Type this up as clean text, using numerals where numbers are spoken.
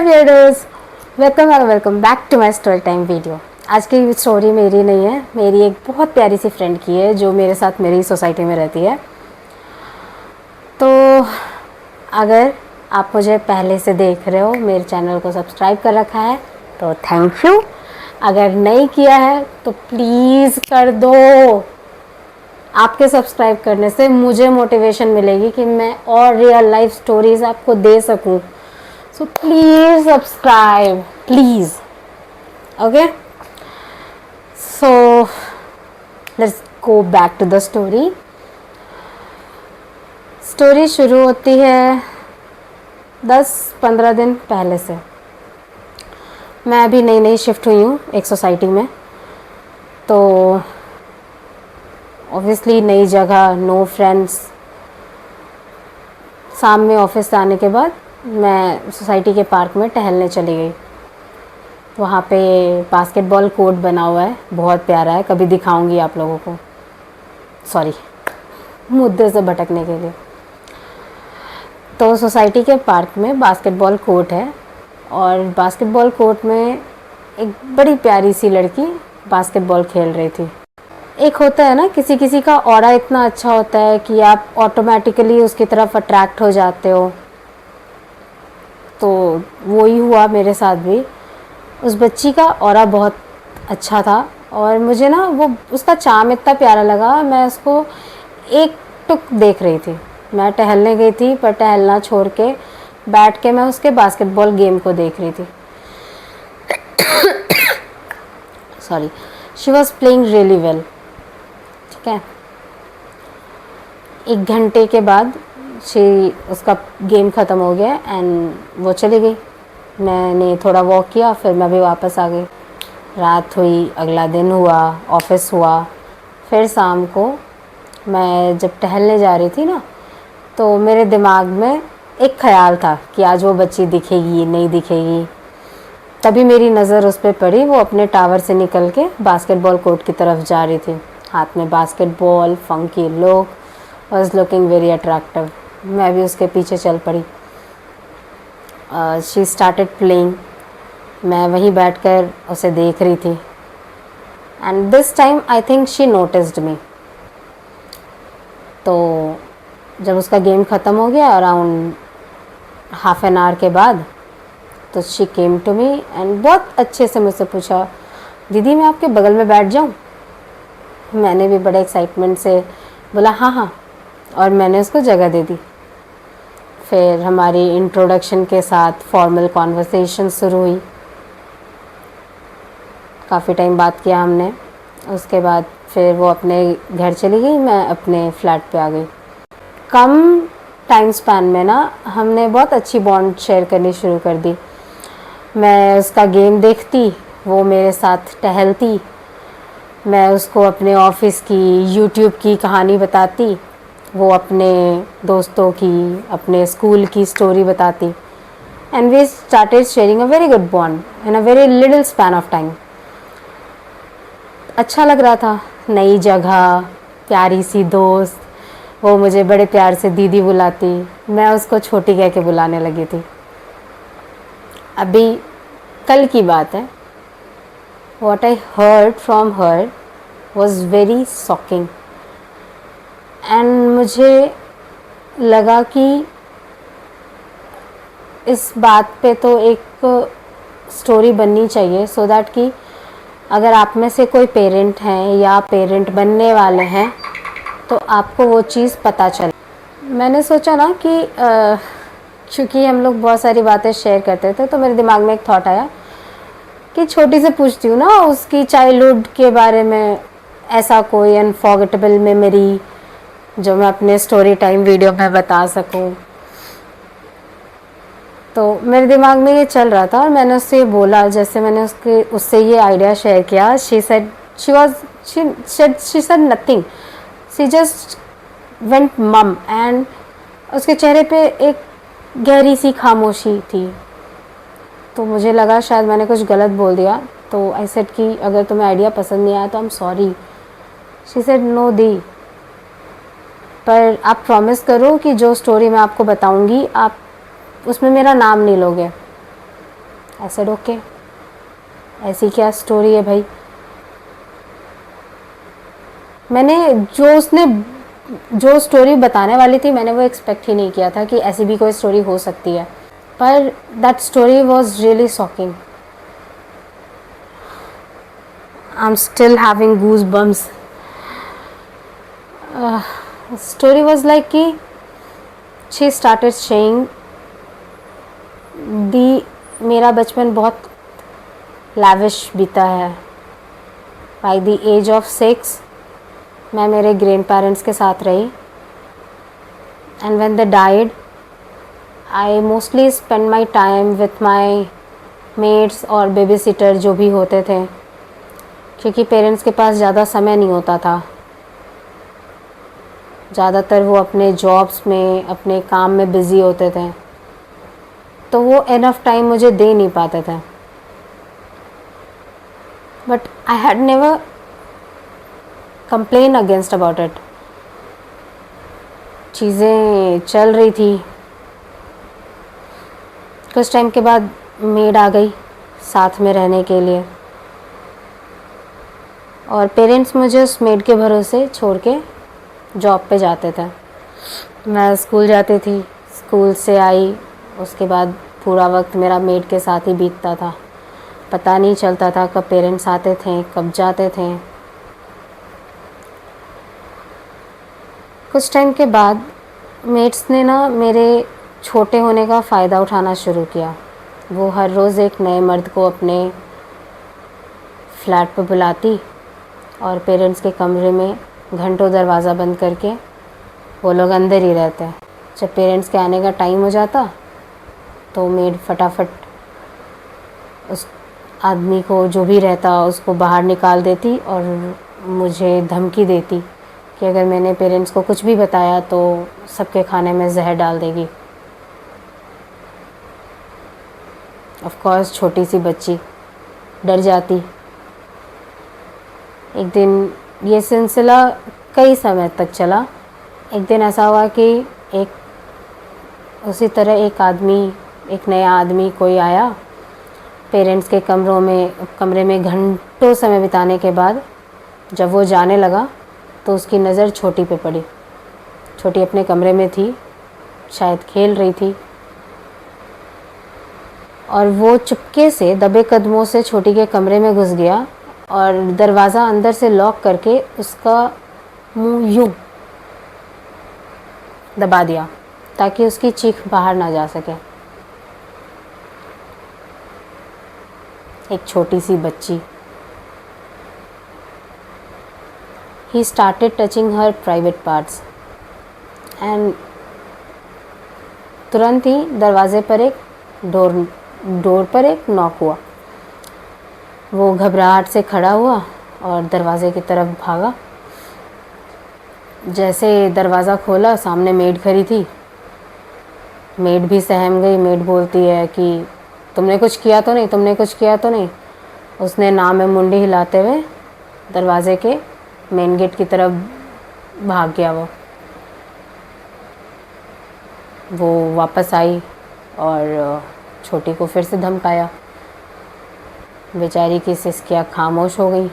बियर्डर्स, welcome back to my story time video. आज की story मेरी नहीं है, मेरी एक बहुत प्यारी सी फ्रेंड की है जो मेरे साथ मेरी सोसाइटी में रहती है। तो अगर आप मुझे पहले से देख रहे हो, मेरे चैनल को सब्सक्राइब कर रखा है तो थैंक यू। अगर नहीं किया है तो प्लीज़ कर दो। आपके सब्सक्राइब करने से मुझे मोटिवेशन मिलेगी कि मैं और रियल लाइफ स्टोरीज आपको दे सकूं। So please subscribe, please. Okay. So let's go back to the story. Story शुरू होती है 10-15 दिन पहले से। मैं अभी नई नई शिफ्ट हुई हूँ एक सोसाइटी में, तो ऑब्वियसली नई जगह, नो फ्रेंड्स। शाम में ऑफिस से आने के बाद मैं सोसाइटी के पार्क में टहलने चली गई। वहाँ पे बास्केटबॉल कोर्ट बना हुआ है, बहुत प्यारा है, कभी दिखाऊंगी आप लोगों को। सॉरी, मुद्दे से भटकने के लिए। तो सोसाइटी के पार्क में बास्केटबॉल कोर्ट है और बास्केटबॉल कोर्ट में एक बड़ी प्यारी सी लड़की बास्केटबॉल खेल रही थी। एक होता है ना, किसी किसी का ऑरा इतना अच्छा होता है कि आप ऑटोमेटिकली उसकी तरफ अट्रैक्ट हो जाते हो। तो वही हुआ मेरे साथ भी। उस बच्ची का ऑरा बहुत अच्छा था और मुझे ना वो उसका चार्म इतना प्यारा लगा। मैं उसको एक टुक देख रही थी। मैं टहलने गई थी, पर टहलना छोड़ के बैठ के मैं उसके बास्केटबॉल गेम को देख रही थी। Sorry, she was playing really well. ठीक है, 1 घंटे के बाद उसका गेम ख़त्म हो गया एंड वो चली गई। मैंने थोड़ा वॉक किया, फिर मैं भी वापस आ गई। रात हुई, अगला दिन हुआ, ऑफिस हुआ। फिर शाम को मैं जब टहलने जा रही थी ना, तो मेरे दिमाग में एक ख़्याल था कि आज वो बच्ची दिखेगी नहीं दिखेगी। तभी मेरी नज़र उस पर पड़ी। वो अपने टावर से निकल के बास्केटबॉल कोर्ट की तरफ जा रही थी, हाथ में basketball, funky look, was looking very attractive. मैं भी उसके पीछे चल पड़ी। She started playing. मैं वहीं बैठकर उसे देख रही थी and this time I think she noticed me. तो जब उसका गेम ख़त्म हो गया अराउंड हाफ एन आवर के बाद, तो she came to me and बहुत अच्छे से मुझसे पूछा, दीदी मैं आपके बगल में बैठ जाऊँ? मैंने भी बड़े एक्साइटमेंट से बोला हाँ हाँ, और मैंने उसको जगह दे दी। फिर हमारी इंट्रोडक्शन के साथ फॉर्मल कॉन्वर्सेशन शुरू हुई। काफ़ी टाइम बात किया हमने। उसके बाद फिर वो अपने घर चली गई, मैं अपने फ्लैट पे आ गई। कम टाइम स्पैन में ना हमने बहुत अच्छी बॉन्ड शेयर करनी शुरू कर दी। मैं उसका गेम देखती, वो मेरे साथ टहलती। मैं उसको अपने ऑफिस की, यूट्यूब की कहानी बताती, वो अपने दोस्तों की, अपने स्कूल की स्टोरी बताती। And we started sharing a very good bond in a very little span of time. अच्छा लग रहा था, नई जगह, प्यारी सी दोस्त। वो मुझे बड़े प्यार से दीदी बुलाती, मैं उसको छोटी कह के बुलाने लगी थी। अभी कल की बात है, what I heard from her was very shocking and मुझे लगा कि इस बात पे तो एक स्टोरी बननी चाहिए, सो दैट कि अगर आप में से कोई पेरेंट हैं या पेरेंट बनने वाले हैं तो आपको वो चीज़ पता चले। मैंने सोचा ना कि चूँकि हम लोग बहुत सारी बातें शेयर करते थे, तो मेरे दिमाग में एक थॉट आया कि छोटी से पूछती हूँ ना उसकी चाइल्डहुड के बारे में, ऐसा कोई अनफॉरगेटेबल मेमोरी जो मैं अपने स्टोरी टाइम वीडियो में बता सकूं। तो मेरे दिमाग में ये चल रहा था और मैंने उससे बोला, जैसे मैंने उससे ये आइडिया शेयर किया, she said nothing, she just went मम एंड उसके चेहरे पे एक गहरी सी खामोशी थी। तो मुझे लगा शायद मैंने कुछ गलत बोल दिया, तो आई सेड कि अगर तुम्हें आइडिया पसंद नहीं आया तो I am sorry. She said know the, पर आप प्रॉमिस करो कि जो स्टोरी मैं आपको बताऊंगी आप उसमें मेरा नाम नहीं लोगे। आई सेड ओके, ऐसी क्या स्टोरी है भाई। मैंने जो स्टोरी बताने वाली थी मैंने वो एक्सपेक्ट ही नहीं किया था कि ऐसी भी कोई स्टोरी हो सकती है, पर that story was really shocking. I am still having goose bumps. Story was like कि शी स्टार्टेड सेइंग मेरा बचपन बहुत लैविश बीता है। बाय द एज ऑफ 6 मैं मेरे ग्रैंड पेरेंट्स के साथ रही, and when they died I mostly spend my time with my mates और बेबी सिटर जो भी होते थे, क्योंकि पेरेंट्स के पास ज़्यादा समय नहीं होता था। ज़्यादातर वो अपने जॉब्स में, अपने काम में बिज़ी होते थे, तो वो इनफ टाइम मुझे दे नहीं पाते थे। But I had never complain against about it. चीज़ें चल रही थी। कुछ टाइम के बाद मेड आ गई साथ में रहने के लिए, और पेरेंट्स मुझे उस मेड के भरोसे छोड़ के जॉब पे जाते थे। मैं स्कूल जाती थी, स्कूल से आई, उसके बाद पूरा वक्त मेरा मेड के साथ ही बीतता था। पता नहीं चलता था कब पेरेंट्स आते थे, कब जाते थे। कुछ टाइम के बाद मेट्स ने ना मेरे छोटे होने का फ़ायदा उठाना शुरू किया। वो हर रोज़ एक नए मर्द को अपने फ्लैट पर बुलाती और पेरेंट्स के कमरे में घंटों दरवाज़ा बंद करके वो लोग अंदर ही रहते। जब पेरेंट्स के आने का टाइम हो जाता तो मेड फटाफट उस आदमी को, जो भी रहता, उसको बाहर निकाल देती और मुझे धमकी देती कि अगर मैंने पेरेंट्स को कुछ भी बताया तो सबके खाने में जहर डाल देगी। ऑफ कोर्स छोटी सी बच्ची डर जाती। एक दिन ये सिलसिला कई समय तक चला। एक दिन ऐसा हुआ कि उसी तरह एक नया आदमी कोई आया। पेरेंट्स के कमरे में घंटों समय बिताने के बाद जब वो जाने लगा तो उसकी नज़र छोटी पे पड़ी। छोटी अपने कमरे में थी, शायद खेल रही थी, और वो चुपके से दबे कदमों से छोटी के कमरे में घुस गया और दरवाज़ा अंदर से लॉक करके उसका मुंह यूं दबा दिया ताकि उसकी चीख बाहर ना जा सके। एक छोटी सी बच्ची। He started touching her private parts and तुरंत ही दरवाजे पर डोर पर एक नॉक हुआ। वो घबराहट से खड़ा हुआ और दरवाजे की तरफ भागा। जैसे दरवाज़ा खोला, सामने मेड खड़ी थी। मेड भी सहम गई। मेड बोलती है कि तुमने कुछ किया तो नहीं, तुमने कुछ किया तो नहीं। उसने ना में मुंडी हिलाते हुए दरवाजे के मेन गेट की तरफ भाग गया। वो वापस आई और छोटी को फिर से धमकाया। बेचारी की सिसकियाँ खामोश हो गई।